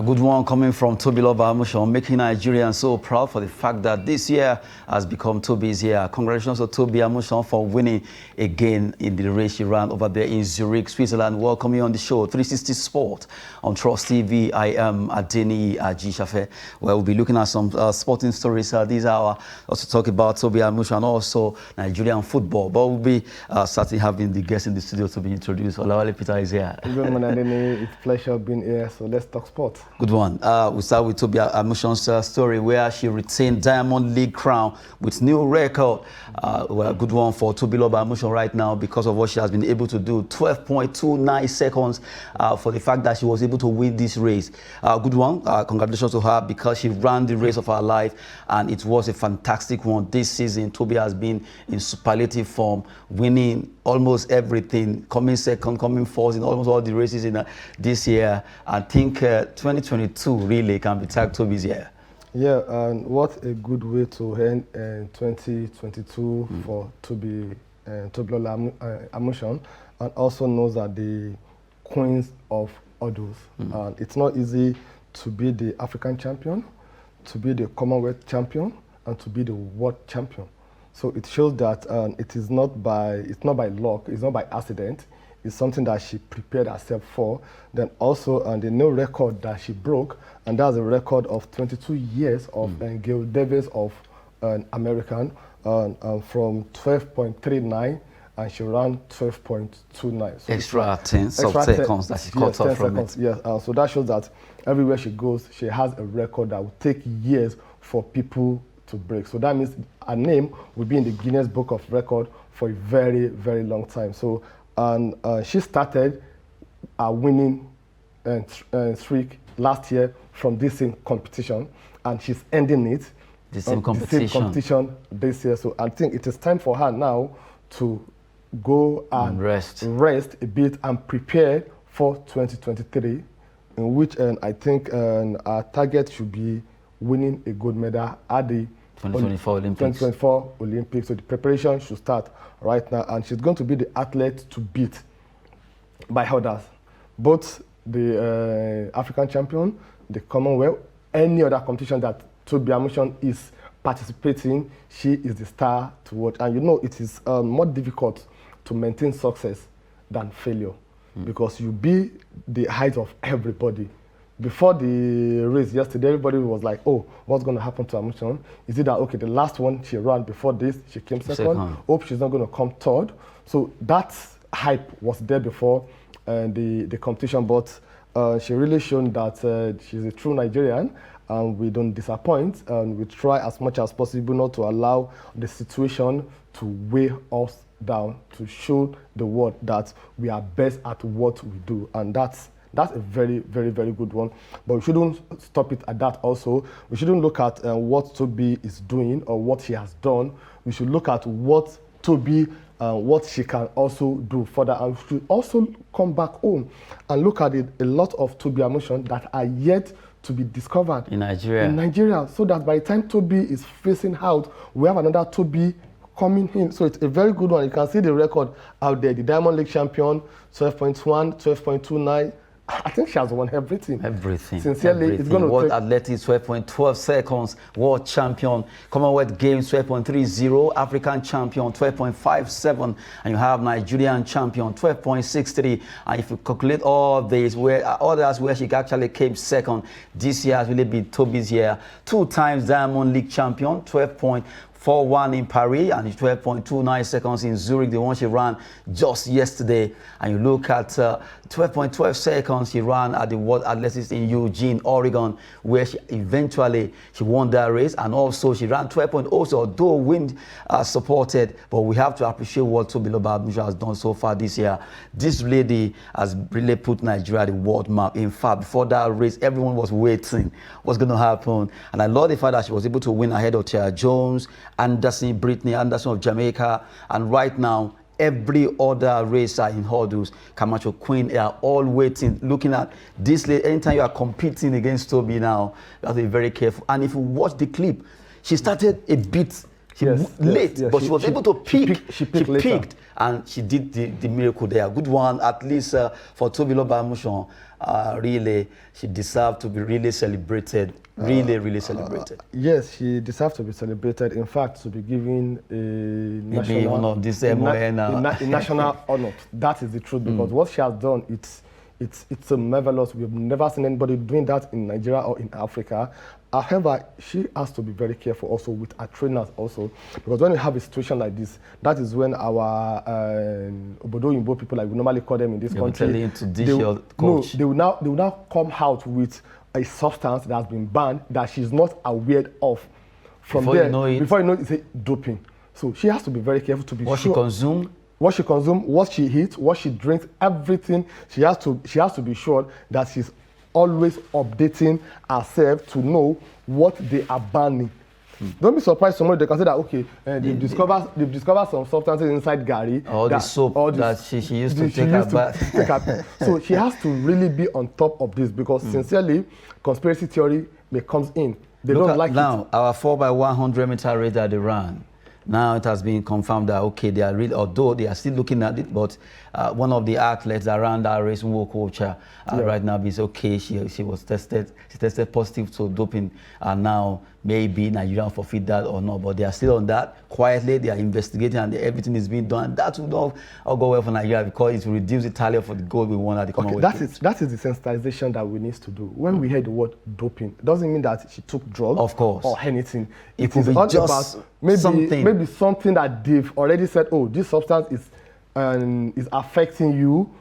good one coming from Tobiloba Amusan, making Nigerians so proud for the fact that this year has become Tobi's year. Congratulations to Tobi Amusan for winning again in the race she ran over there in Zurich, Switzerland. Welcome you on the show, 360 Sport on Trust TV. I am Adeni Ajishafe, where we'll be looking at some sporting stories. These are also talk about Tobi Amusan and also Nigerian football. But we'll be starting having the guests in the studio to be introduced. Olawale Peter is here. Good morning, Adeni. It's a pleasure being here. So let's talk sports. Good one. We start with Tobi Amusan's story where she retained Diamond League crown with new record. Well, good one for Tobiloba Amusan right now because of what she has been able to do. 12.29 seconds for the fact that she was able to win this race. Good one. Congratulations to her because she ran the race of her life and it was a fantastic one. This season, Tobi has been in superlative form, winning almost everything, coming second, coming fourth in almost all the races in this year. I think 2022 really can be tagged Tobi's year. Yeah, and what a good way to end 2022 for Tobiloba Amusan, and also knows that the queens of hurdles. And it's not easy to be the African champion, to be the Commonwealth champion, and to be the world champion. So it shows that it's not by luck, it's not by accident. It's something that she prepared herself for. Then also, the new record that she broke, and that's a record of 22 years of Gail Davis of American, from 12.39, and she ran 12.29. So extra 10 seconds that she cut off from it. Yes, so that shows that everywhere she goes, she has a record that will take years for people to break. So that means her name will be in the Guinness Book of Record for a very, very long time. So she started a winning streak last year from this same competition, and she's ending it. The same competition this year. So I think it is time for her now to go and rest a bit and prepare for 2023, in which I think our target should be winning a gold medal at the 2024 Olympics. So the preparation should start right now, and she's going to be the athlete to beat by others, both the African champion, the Commonwealth, any other competition that Tobi Amusan is participating. She is the star to watch, and you know it is more difficult to maintain success than failure, because you be the height of everybody. Before the race yesterday, everybody was like, oh, what's going to happen to Amusan? Is it that, okay, the last one she ran before this, she came second. Hope she's not going to come third. So that hype was there before the competition, but she really shown that she's a true Nigerian, and we don't disappoint, and we try as much as possible not to allow the situation to weigh us down, to show the world that we are best at what we do, and that's a very, very, very good one. But we shouldn't stop it at that also. We shouldn't look at what Tobi is doing or what she has done. We should look at what Tobi, what she can also do further. And we should also come back home and look at it, a lot of Tobi Amusan that are yet to be discovered in Nigeria. So that by the time Tobi is facing out, we have another Tobi coming in. So it's a very good one. You can see the record out there. The Diamond League champion, 12.1, 12.29. I think she has won everything. Sincerely, it's going to World Athletics 12.12 seconds. World champion. Commonwealth Games 12.30. African champion 12.57. And you have Nigerian champion 12.63. And if you calculate all these, others where she actually came second, this year has really been Tobi's year. 2 times Diamond League champion, 12.41 in Paris and 12.29 seconds in Zurich, the one she ran just yesterday. And you look at 12.12 seconds she ran at the World Athletics in Eugene, Oregon, where she won that race. And also she ran 12.0, so although wind supported, but we have to appreciate what Tobiloba Amusan has done so far this year. This lady has really put Nigeria on the world map. In fact, before that race, everyone was waiting what's going to happen. And I love the fact that she was able to win ahead of Tara Jones, Brittany Anderson of Jamaica, and right now every other racer in hurdles, Camacho Queen, they are all waiting, looking at this lady. Anytime you are competing against Tobi now, you have to be very careful. And if you watch the clip, she started a bit late, but she was able to peak. She peaked, and she did the miracle there. Good one, at least for Tobiloba Amusan. Really, she deserved to be really celebrated. Really celebrated. Yes, she deserves to be celebrated. In fact, to be given a national, one of this a national honor. That is the truth, because what she has done, it's a marvelous. We've never seen anybody doing that in Nigeria or in Africa. However, she has to be very careful also with her trainers also, because when we have a situation like this, that is when our Obodo Yimbo people, like we normally call them in this country, they will now come out with a substance that has been banned that she's not aware of. Before you know it's a doping. So she has to be very careful to be what sure. What she consumes, what she eats, what she drinks, everything. She has to be sure that she's always updating herself to know what they are banning. Don't be surprised somebody they can say that okay, they've discovered some substances inside Gary. Or the soap that she used to take her bath. So she has to really be on top of this, because sincerely, conspiracy theory comes in. They don't like it. Now, our 4x100 meter race that they ran. Now it has been confirmed that, okay, they are really, although they are still looking at it, but one of the athletes that ran that race, Nwokocha, right now is okay. She was tested. She tested positive to doping, and now maybe Nigeria forfeit that or not. But they are still on that. Quietly, they are investigating, and everything is being done. That will not go well for Nigeria, because it will reduce the tally for the goal we won at the Commonwealth. That is the sensitization that we need to do. When we hear the word doping, it doesn't mean that she took drugs, of course, or anything. It is all just about maybe something that they've already said, oh, this substance is affecting you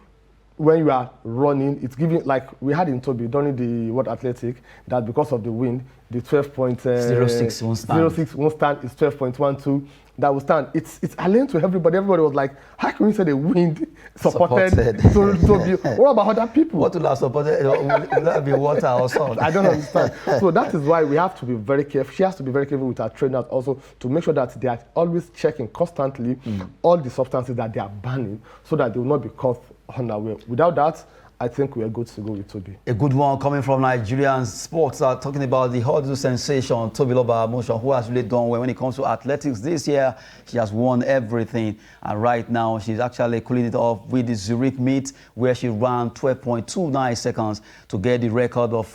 when you are running. It's giving, like we had in Toby during the World Athletic, that because of the wind, the 12.06 won't stand. 06 won't stand. It's 12.12 that will stand. It's alien to everybody. Everybody was like, how can we say the wind supported. Toby? What about other people? What will have supported? Will that be water or salt? I don't understand. So that is why we have to be very careful. She has to be very careful with her trainers also, to make sure that they are always checking constantly all the substances that they are banning, so that they will not be caught unaware. Without that, I think we are good to go with Toby. A good one coming from Nigerian sports. Talking about the hurdle sensation, Tobiloba Amusan, who has really done well when it comes to athletics this year. She has won everything, and right now she's actually cooling it off with the Zurich meet, where she ran 12.29 seconds to get the record of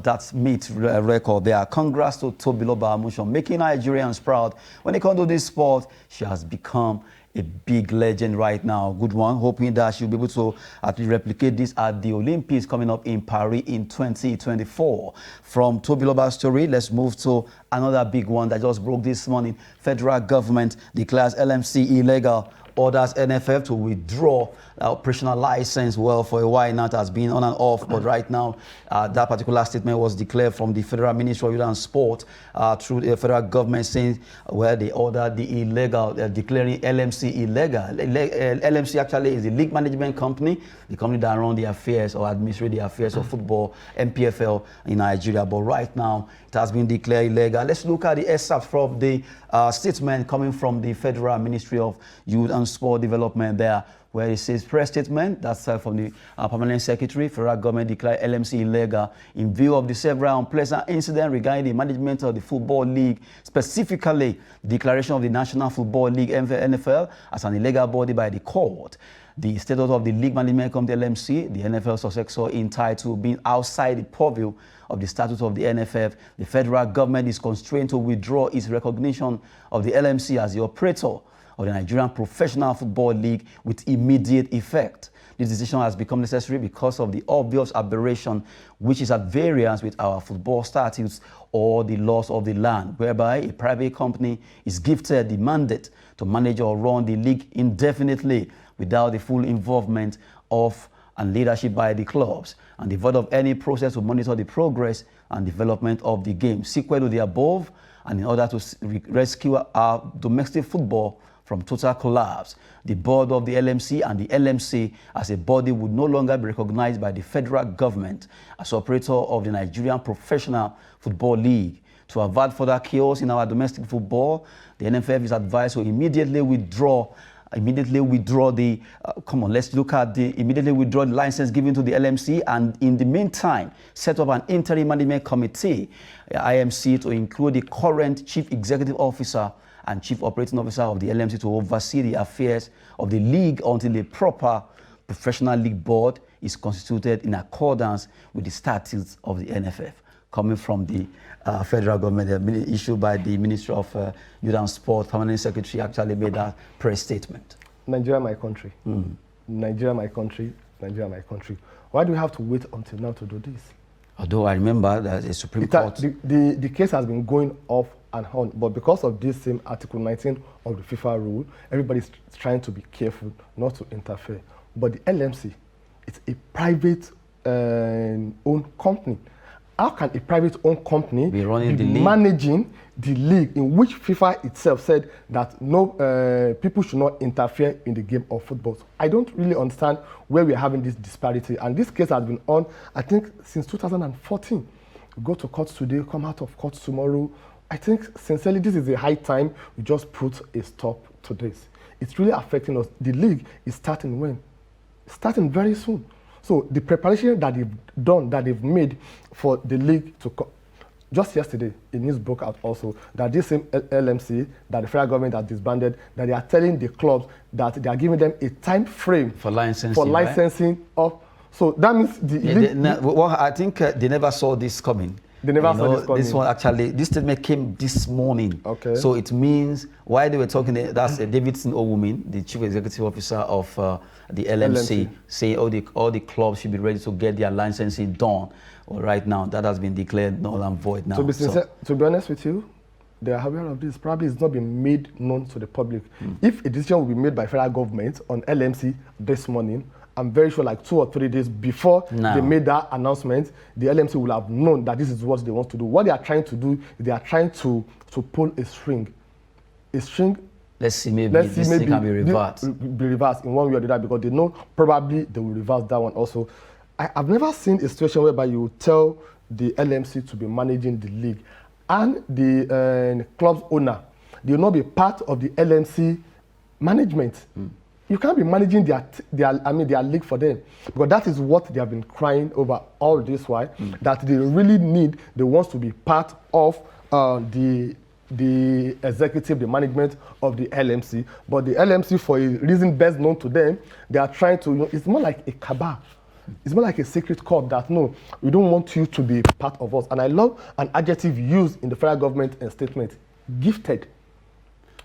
that meet record there. Congrats to Tobiloba Amusan, making Nigerians proud. When it comes to this sport, she has become a big legend right now. Good one. Hoping that she'll be able to replicate this at the Olympics coming up in Paris in 2024. From Tobiloba's story, let's move to another big one that just broke this morning. Federal government declares LMC illegal, orders NFF to withdraw the operational license. Well, for a while now it has been on and off, but right now that particular statement was declared from the Federal Ministry of Youth and Sport through the federal government, saying where they ordered the illegal, declaring LMC illegal. LMC actually is the league management company, the company that runs the affairs or administrates the affairs of football, MPFL in Nigeria. But right now it has been declared illegal. Let's look at the excerpt from the statement coming from the Federal Ministry of Youth and Sport Development there, where it says, press statement, that's from the Permanent Secretary, Federal Government declared LMC illegal in view of the several unpleasant incidents regarding the management of the Football League, specifically the declaration of the National Football League, NFL, as an illegal body by the court. The status of the League Management Committee, LMC, the NFL successor entitled being outside the purview of the statute of the NFF, the federal government is constrained to withdraw its recognition of the LMC as the operator of the Nigerian Professional Football League with immediate effect. This decision has become necessary because of the obvious aberration which is at variance with our football statutes or the laws of the land, whereby a private company is gifted the mandate to manage or run the league indefinitely without the full involvement of and leadership by the clubs, and devoid of any process to monitor the progress and development of the game. Sequel to the above, and in order to rescue our domestic football from total collapse, the board of the LMC and the LMC as a body would no longer be recognized by the federal government as operator of the Nigerian Professional Football League. To avoid further chaos in our domestic football, the NFF is advised to immediately withdraw immediately withdraw the, immediately withdraw the license given to the LMC, and in the meantime, set up an interim management committee, IMC, to include the current chief executive officer and chief operating officer of the LMC to oversee the affairs of the league until a proper professional league board is constituted in accordance with the statutes of the NFF. Coming from the federal government, issued by the Ministry of Youth and Sport, Permanent Secretary actually made that press statement. Nigeria, my country. Nigeria, my country. Nigeria, my country. Why do we have to wait until now to do this? Although I remember that the Supreme Court... The case has been going off and on, but because of this same Article 19 of the FIFA rule, everybody's trying to be careful not to interfere. But the LMC, it's a private owned company. How can a private-owned company be managing the league in which FIFA itself said that no people should not interfere in the game of football? So I don't really understand where we're having this disparity. And this case has been on, I think, since 2014. We go to court today, come out of court tomorrow. I think, sincerely, this is a high time we just put a stop to this. It's really affecting us. The league is starting when? Starting very soon. So the preparation that they've done, that they've made for the league to come. Just yesterday, a news broke out also that this same LMC, that the federal government has disbanded, that they are telling the clubs that they are giving them a time frame for licensing. Right? So that means I think they never saw this coming. They never saw this coming. This one actually, this statement came this morning. Okay. So it means, while they were talking, that's Davidson Owumin, the chief executive officer of the LMC, saying all the clubs should be ready to get their licensing done. Right now, that has been declared null and void now. To be sincere, to be honest with you, they are aware of this. Probably it's not been made known to the public. If a decision will be made by federal government on LMC this morning, I'm very sure like 2 or 3 days before they made that announcement, the LMC will have known that this is what they want to do. What they are trying to do is they are trying to pull a string. A string. Let's see, maybe this thing can be reversed. Be reversed in one way or the other, because they know probably they will reverse that one also. I've never seen a situation whereby you tell the LMC to be managing the league and the club's owner, they will not be part of the LMC management. You can't be managing their league for them, because that is what they have been crying over all this while, that they really want to be part of the executive, the management of the LMC. But the LMC, for a reason best known to them, they are trying to, it's more like a cabal. It's more like a secret corps that, no, we don't want you to be part of us. And I love an adjective used in the federal government statement, gifted.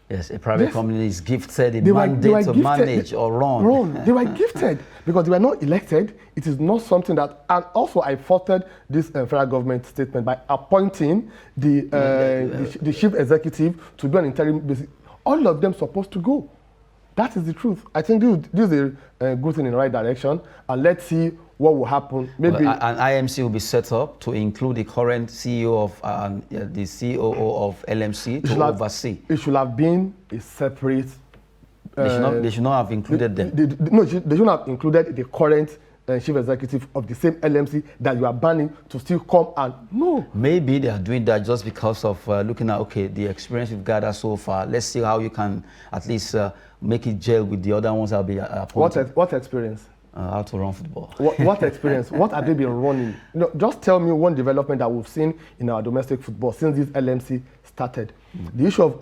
Yes, a private company is gifted a mandate to manage or run. They were gifted because they were not elected. It is not something that, and also I faulted this federal government statement by appointing the chief executive to be on interim basis. All of them supposed to go. That is the truth. I think this is a good thing in the right direction, and let's see what will happen. Maybe an IMC will be set up to include the current CEO of the COO of LMC to oversee. It should have been a separate. They should not have included them. They shouldn't have included the current chief executive of the same LMC that you are banning to still come and no. Maybe they are doing that just because of looking at, okay, the experience we've gathered so far. Let's see how you can at least make it gel with the other ones that will be appointed. What experience? How to run football. What experience? What have they been running? Just tell me one development that we've seen in our domestic football since this LMC started. The issue of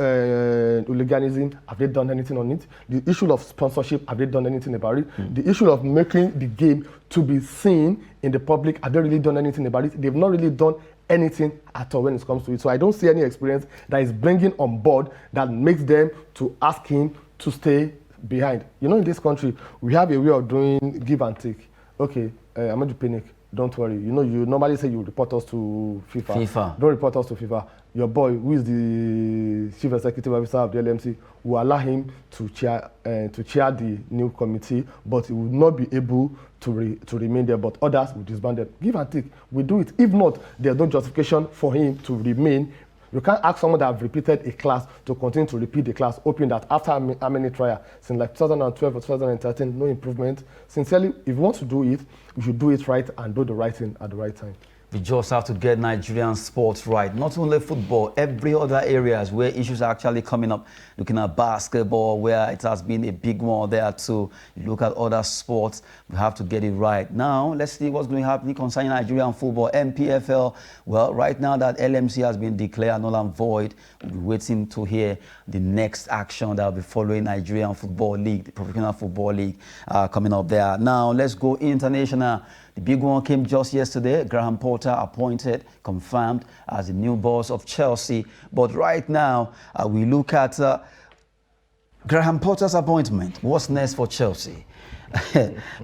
hooliganism, have they done anything on it? The issue of sponsorship, have they done anything about it? The issue of making the game to be seen in the public, have they really done anything about it? They've not really done anything at all when it comes to it. So I don't see any experience that is bringing on board that makes them to ask him to stay behind. You know, in this country, we have a way of doing give and take. Okay, Amadou Pinnick, don't worry. You know, you normally say you report us to FIFA. Don't report us to FIFA. Your boy, who is the chief executive officer of the LMC, will allow him to chair the new committee, but he will not be able to remain there. But others will disband them. Give and take. We do it. If not, there's no justification for him to remain. You can't ask someone that have repeated a class to continue to repeat the class, hoping that after how many trials, since like 2012 or 2013, no improvement. Sincerely, if you want to do it, you should do it right and do the right thing at the right time. We just have to get Nigerian sports right. Not only football, every other areas where issues are actually coming up. Looking at basketball, where it has been a big one there too. You look at other sports, we have to get it right. Now, let's see what's going to happen concerning Nigerian football. MPFL, well, right now that LMC has been declared null and void, we'll be waiting to hear the next action that will be following Nigerian Football League, the Professional Football League coming up there. Now, let's go international. The big one came just yesterday. Graham Potter appointed, confirmed as the new boss of Chelsea. But right now, we look at Graham Potter's appointment. What's next for Chelsea?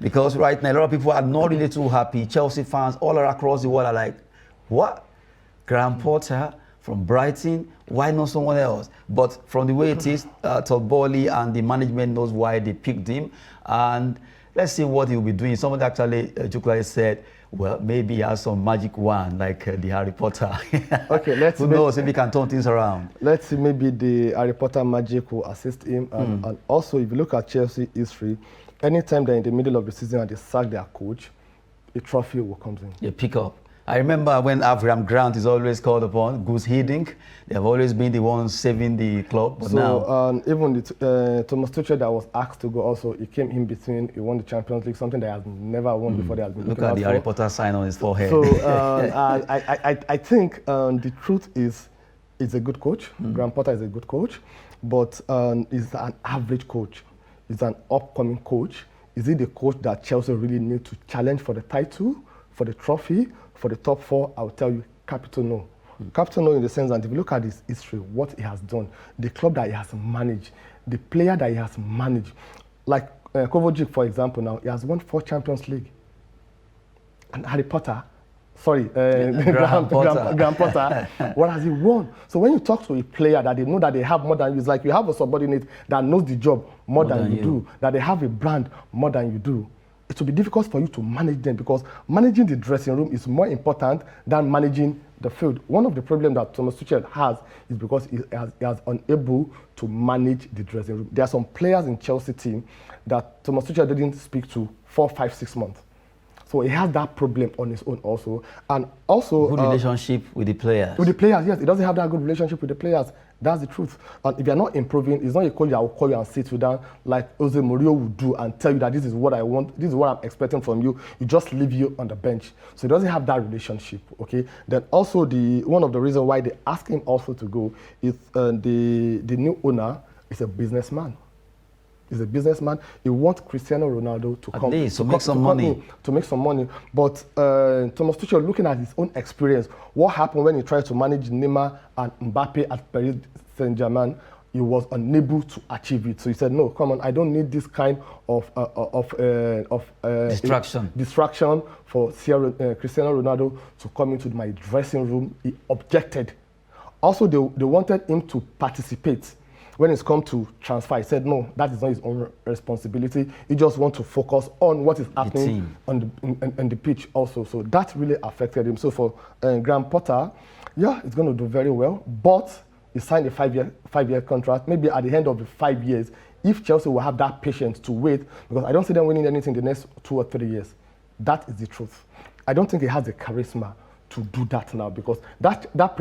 Because right now, a lot of people are not really too happy. Chelsea fans all across the world are like, what? Graham Potter from Brighton? Why not someone else? But from the way it is, Todd Bowley and the management knows why they picked him. And let's see what he'll be doing. Someone actually jokingly said, well, maybe he has some magic wand like the Harry Potter. Okay, who knows if he can turn things around. Let's see, maybe the Harry Potter magic will assist him. And also, if you look at Chelsea history, anytime they're in the middle of the season and they sack their coach, a trophy will come in. You pick up. I remember when Avram Grant is always called upon, Goose Hiddink, they have always been the ones saving the club. But so now, even the, Thomas Tuchel that was asked to go also, he came in between, he won the Champions League, something that has never won before. They has been look at the Harry Potter sign on his forehead. So I think the truth is, he's a good coach. Graham Potter is a good coach, but he's an average coach. He's an upcoming coach. Is he the coach that Chelsea really need to challenge for the title, for the trophy, for the top four? I will tell you, capital no. Capital no in the sense that if you look at his history, what he has done, the club that he has managed, the player that he has managed, like Kovacic, for example, now, he has won 4 Champions League. And Harry Potter, sorry, Graham Potter, what has he won? So when you talk to a player that they know that they have more than you, it's like you have a subordinate that knows the job more than you do, that they have a brand more than you do. It will be difficult for you to manage them because managing the dressing room is more important than managing the field. One of the problems that Thomas Tuchel has is because he has unable to manage the dressing room. There are some players in Chelsea team that Thomas Tuchel didn't speak to 4, 5, 6 months. So he has that problem on his own also. And also... Good relationship with the players. With the players, yes. He doesn't have that good relationship with the players. That's the truth. And if you're not improving, it's not a coach that will call you and sit you down like Jose Mourinho would do and tell you that this is what I want, this is what I'm expecting from you. You just leave you on the bench. So he doesn't have that relationship, okay? Then also one of the reasons why they ask him also to go is the new owner is a businessman. He's a businessman. He wants Cristiano Ronaldo to come to make some money. To make some money. But Thomas Tuchel, looking at his own experience, what happened when he tried to manage Neymar and Mbappe at Paris Saint-Germain, he was unable to achieve it. So he said, no, come on, I don't need this kind of distraction for Cristiano Ronaldo to come into my dressing room. He objected. Also, they wanted him to participate. When it's come to transfer, he said, no, that is not his own responsibility. He just wants to focus on what is happening on the pitch also. So that really affected him. So for Graham Potter, yeah, it's going to do very well. But he signed a five-year contract. Maybe at the end of the 5 years, if Chelsea will have that patience to wait, because I don't see them winning anything the next 2 or 3 years. That is the truth. I don't think he has the charisma to do that now, because that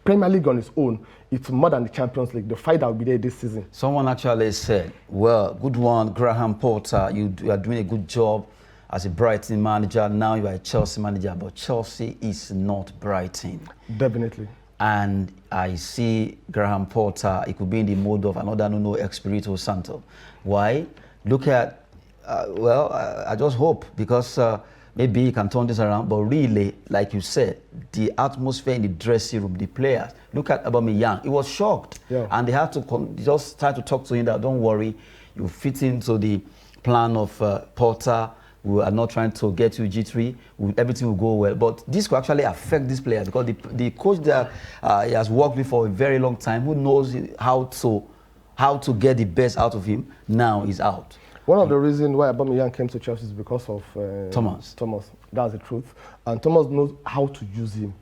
Premier League on its own, it's more than the Champions League, the fight that will be there this season. Someone actually said, well, good one, Graham Potter, you are doing a good job as a Brighton manager. Now you are a Chelsea manager, but Chelsea is not Brighton. Definitely. And I see Graham Potter, it could be in the mode of another Nuno Espirito Santo. Why? Look at, I just hope, because maybe he can turn this around, but really, like you said, the atmosphere in the dressing room, the players. Look at Aubameyang. He was shocked. Yeah. And they had to just try to talk to him that, don't worry, you fit into the plan of Potter. We are not trying to get you G3. Everything will go well. But this could actually affect this player because the coach that he has worked with for a very long time, who knows how to get the best out of him, now is out. One of the reasons why Aubameyang came to Chelsea is because of Thomas. That's the truth. And Thomas knows how to use him.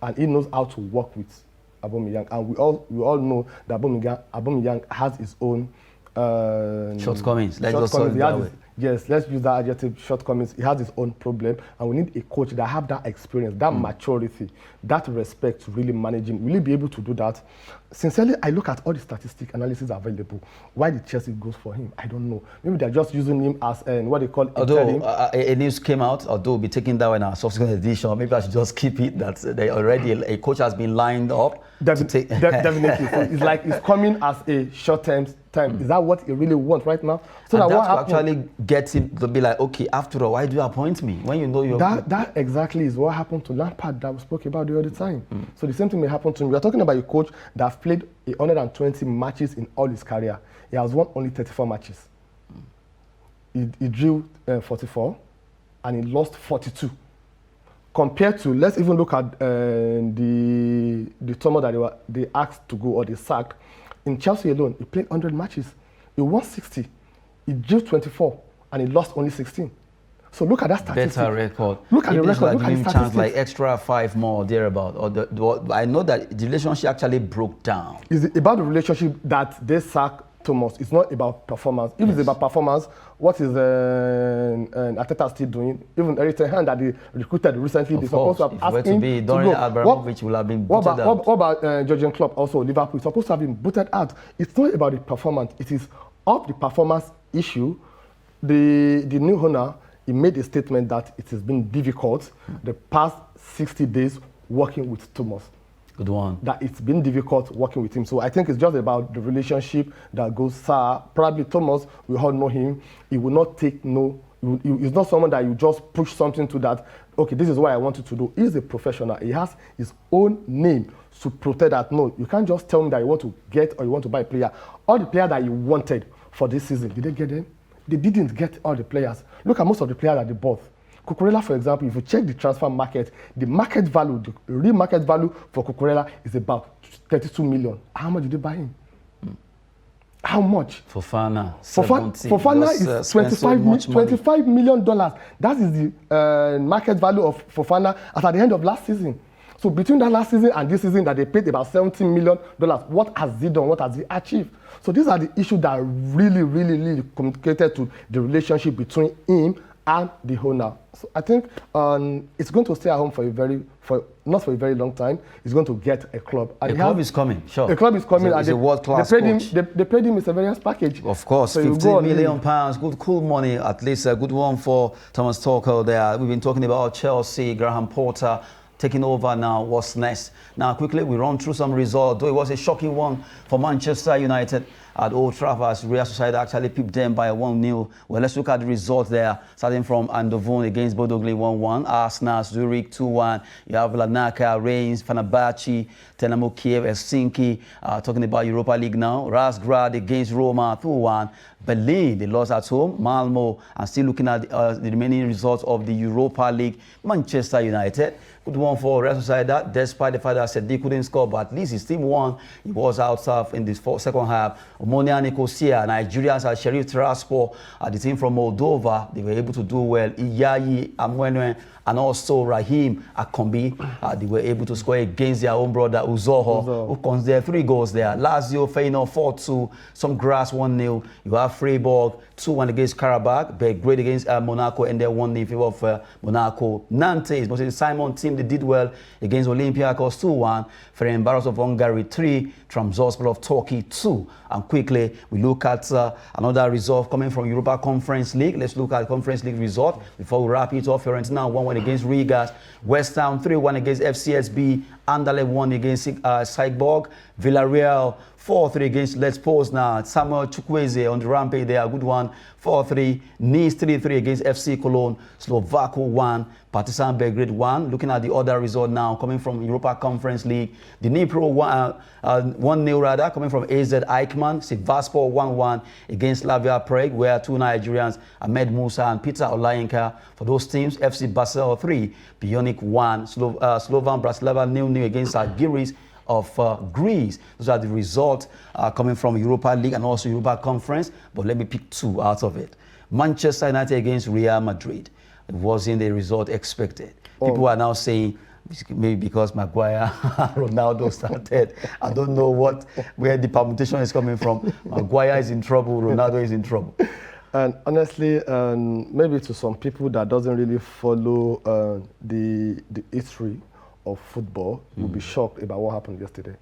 And he knows how to work with Aubameyang. And we all know that Aubameyang has his own shortcomings. He yes, let's use that adjective, shortcomings. He has his own problem, and we need a coach that have that experience, that maturity, that respect to really manage him. Will he be able to do that? Sincerely, I look at all the statistic analysis available. Why did Chelsea goes for him? I don't know. Maybe they're just using him as what they call although a news came out, although we'll be taking that in our subsequent edition, maybe I should just keep it that they already a coach has been lined up. Definitely. So it's like it's coming as a short-term time. Is that what he really wants right now? So and that what actually gets him to be like, okay, after all, why do you appoint me when you know you're that exactly is what happened to Lampard that we spoke about the other time. So the same thing may happen to him. We are talking about a coach that played 120 matches in all his career. He has won only 34 matches. He drew 44 and he lost 42. Compared to, let's even look at the Thomas that they asked to go or they sacked. In Chelsea alone, he played 100 matches. He won 60. He drew 24 and he lost only 16. So look at that statistic. Better record. Look at the record. Like look at the chance like extra 5 more thereabout. Or I know that the relationship actually broke down. It's about the relationship that they sacked Thomas. It's not about performance. If it's about performance, what is Arteta still doing? Even Eric Ten Hag that they recruited recently, they're supposed to have asked him to go. Abramovich will have been booted out. What about Jurgen Klopp also, Liverpool? It's supposed to have been booted out. It's not about the performance. It is of the performance issue. The new owner, he made a statement that it has been difficult the past 60 days working with Thomas. Good one. That it's been difficult working with him. So I think it's just about the relationship that goes sour. Probably Thomas, we all know him. He will not take no. He's not someone that you just push something to that, okay, this is what I want you to do. He's a professional. He has his own name to protect that. No, you can't just tell me that you want to get or you want to buy a player. All the players that you wanted for this season, did they get them? They didn't get all the players. Look at most of the players that they bought. Cucurella, for example, if you check the transfer market, the market value, the real market value for Cucurella is about 32 million. How much did they buy him? How much? Fofana is $25 million. That is the market value of Fofana at the end of last season. So between that last season and this season that they paid about $17 million, what has he done? What has he achieved? So these are the issues that really complicated to the relationship between him and the owner. So I think it's going to stay at home not for a very long time. He's going to get a club. And a club is coming, sure. A club is coming. It's a world-class coach. They paid him a severance package. Of course, so £15 million, good, cool money, at least a good one for Thomas Tuchel there. We've been talking about Chelsea, Graham Potter taking over now. What's next? Now, quickly, we run through some results, though it was a shocking one for Manchester United at Old Trafford. Real Sociedad actually pipped them by 1-0. Well, let's look at the results there. Starting from Eindhoven against Bodo Glimt 1-1. Arsenal, Zurich 2-1. You have Larnaca, Reims, Fenerbahce, Dynamo Kiev, Helsinki. Talking about Europa League now. Razgrad against Roma 2-1. Berlin, they lost at home. Malmo, and still looking at the remaining results of the Europa League. Manchester United, good one for Real Sociedad, despite the fact that Sedi couldn't score, but at least his team won. He was out in the second half. Omonia Nicosia, Nigerians at Sheriff Tiraspol, the team from Moldova, they were able to do well. Iyayi Amwenwe and also Rahim Akombi, they were able to score against their own brother Uzoho, who considered 3 goals there. Lazio, Feyenoord 4-2, some grass 1-0. You have Freiburg 2-1 against Karabakh, Belgrade against Monaco, and then 1-0 in favor of Monaco. Nantes, but the Simon team, they did well against Olympiacos 2-1. Ferencváros of Hungary 3, Trabzonspor of Turkey 2. And quickly, we look at another result coming from Europa Conference League. Let's look at Conference League result before we wrap it up. Fiorentina 1-1 against Rigas, West Ham 3-1 against FCSB, Anderlecht 1 against Salzburg, Villarreal 4-3 against Let's Poznan. Samuel Chukwueze on the rampage there, a good one, 4-3. Nice 3-3 against FC Cologne. Slovako 1, Partizan Belgrade 1. Looking at the other result now coming from Europa Conference League. The Dnipro 1-0 rather coming from AZ Eichmann. Sivasspor 1-1 against Slavia Prague, where 2 Nigerians, Ahmed Musa and Peter Olayinka for those teams. FC Basel 3, Bionic 1, Slovan Bratislava 0-0 against Algiris of Greece. Those are the results coming from Europa League and also Europa Conference, but let me pick 2 out of it. Manchester United against Real Madrid. It wasn't the result expected. People are now saying maybe because Maguire, Ronaldo started. I don't know where the permutation is coming from. Maguire is in trouble, Ronaldo is in trouble. And honestly, maybe to some people that doesn't really follow the history of football, will be shocked about what happened yesterday.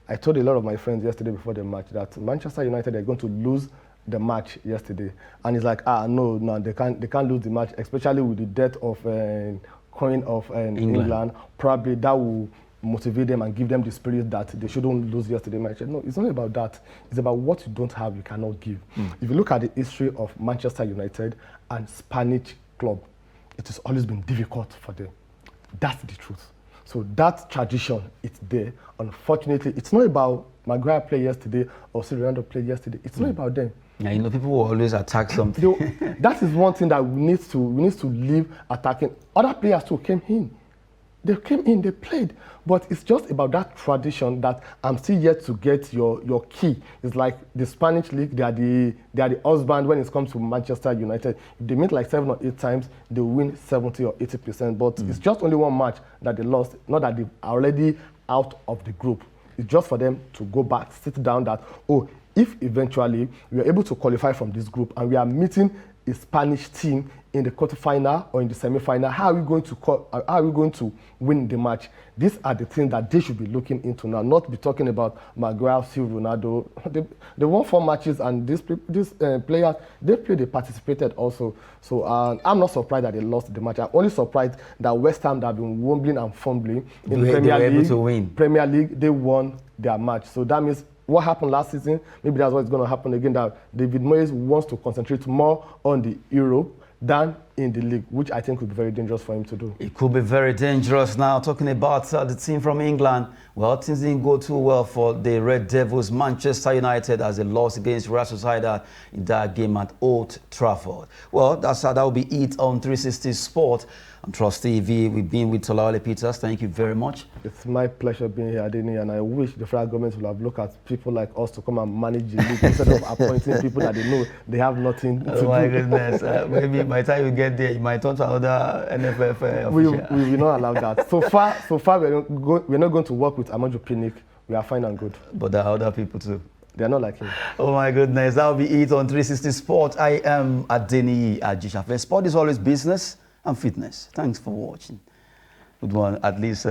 I told a lot of my friends yesterday before the match that Manchester United are going to lose the match yesterday, and it's like, no, they can't lose the match, especially with the death of Queen of England. Probably that will motivate them and give them the spirit that they shouldn't lose yesterday match. No, it's not about that. It's about what you don't have, you cannot give. If you look at the history of Manchester United and Spanish club, it has always been difficult for them. That's the truth. So that tradition, it's there. Unfortunately, it's not about Maguire played yesterday or Ronaldo played yesterday. It's not about them. Yeah, people will always attack something. That is one thing that we need to leave attacking. Other players too came in. They came in, they played. But it's just about that tradition that I'm still yet to get your key. It's like the Spanish league, they are the husband when it comes to Manchester United. If they meet like 7 or 8 times, they win 70 or 80%. But it's just only one match that they lost, not that they are already out of the group. It's just for them to go back, sit down that, if eventually we are able to qualify from this group and we are meeting a Spanish team in the quarterfinal or in the semi-final, how are we going to win the match? These are the things that they should be looking into now, not be talking about Maguire, Ronaldo. They won 4 matches, and these players, they participated also. So I'm not surprised that they lost the match. I'm only surprised that West Ham, that have been wobbling and fumbling in the Premier League, they won their match. So that means what happened last season, maybe that's what's going to happen again, that David Moyes wants to concentrate more on the Europe than in the league, which I think would be very dangerous for him to do. It could be very dangerous. Now, talking about the team from England, well, things didn't go too well for the Red Devils. Manchester United as a loss against Real Sociedad in that game at Old Trafford. Well, that will be it on 360 Sport. I'm Trust TV. We've been with Tolawale Peters. Thank you very much. It's my pleasure being here, Adeni, and I wish the federal government would have looked at people like us to come and manage the league instead of appointing people that they know they have nothing to do. Oh my goodness. Maybe by the time you get there, you might turn to another NFF official. We will not allow that. So far we're not going to work with Amadou Pinnick. We are fine and good. But there are other people too. They are not like him. Oh my goodness. That will be it on 360 Sport. I am Adeni Ajishafe. Sport is always business and fitness. Thanks for watching. Good one, at least.